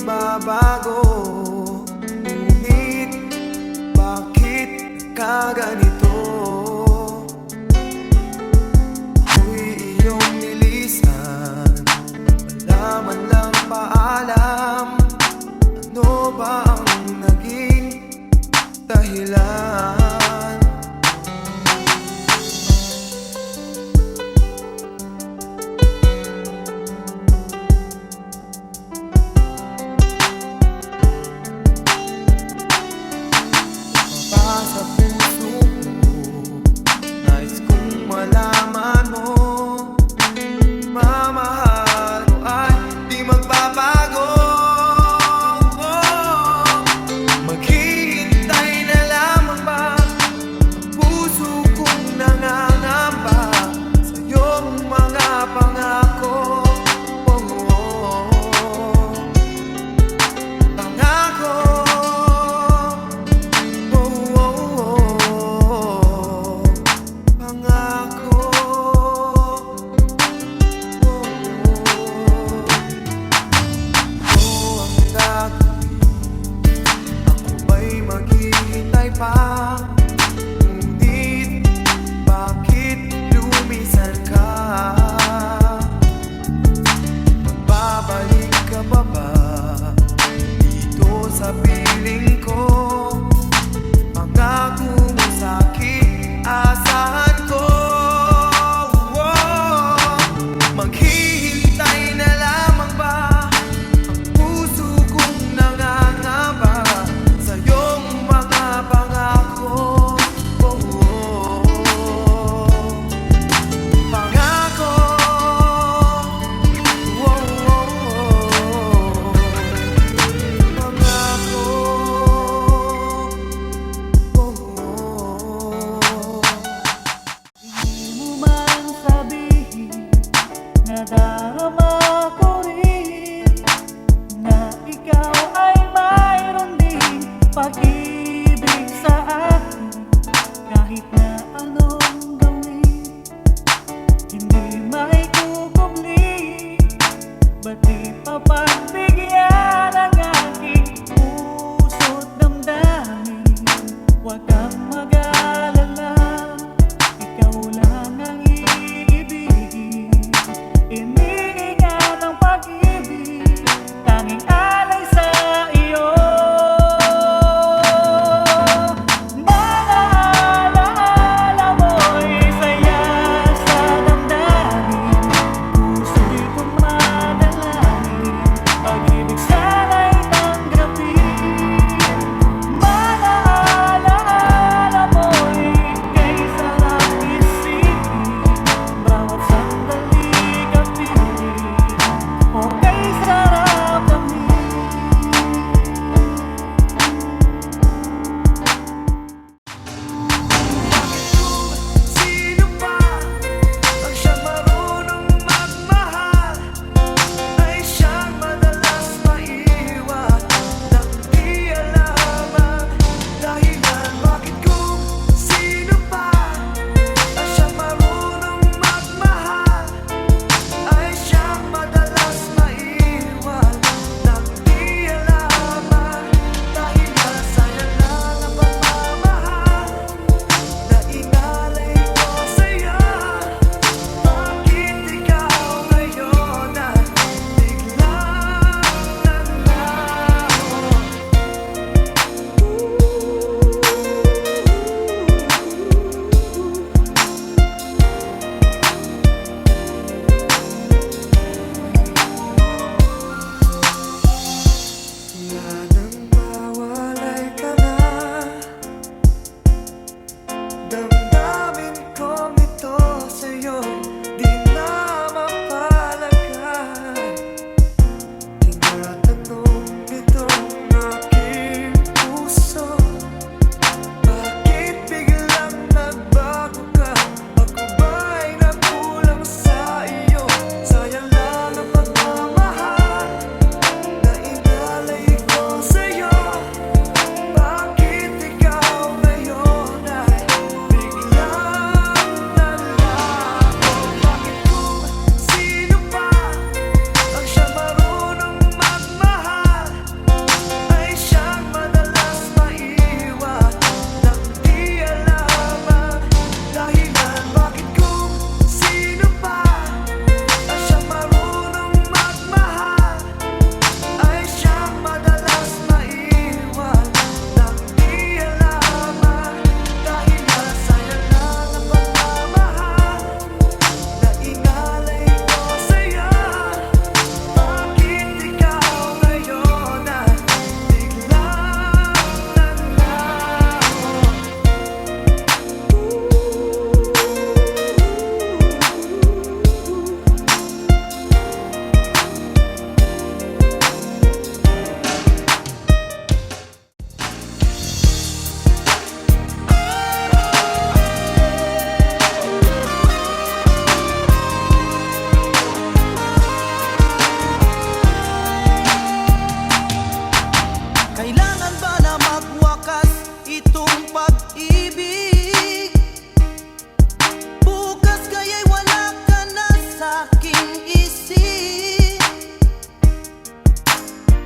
magbabago. Ngunit bakit kaganito? Ako'y iyong nilisan, wala man lang paalam. Ano ba ang naging dahilan? Sa puso ko, nais kong malaman mo, mamahal ko ay di magbabago. Maghihintay na lamang ba ang puso kong nangangamba sa iyong mga pangako? Maghihintay pa, ngunit bakit lumisan ka? Magbabalik ka pa ba dito sa piling ko? Pangako mo sa'kin, asahan ko. Maghihintay na lamang ba ang puso kong nangangamba sa iyong mga pangako? Pangako, Hindi mo man sabihin, nadarama ko rin na ikaw ay mayroon ding pag-ibig sa akin. Kahit na anong gawin, hindi maikukubli. Ba't di pa pagbigyan ang aking puso't damdamin? Huwag kang mag-alala, ikaw lang ang iibigin. Iniingat ang pag-ibig, tanging alay sa iyo. Mga alaala mo'y saya sa damdamin, puso'y tumadalangin, pag-ibig sana'y tanggapin. Mga alaala mo'y kay sarap isipin, bawat sandali kapiling, o kay sarap damhin.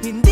Hindi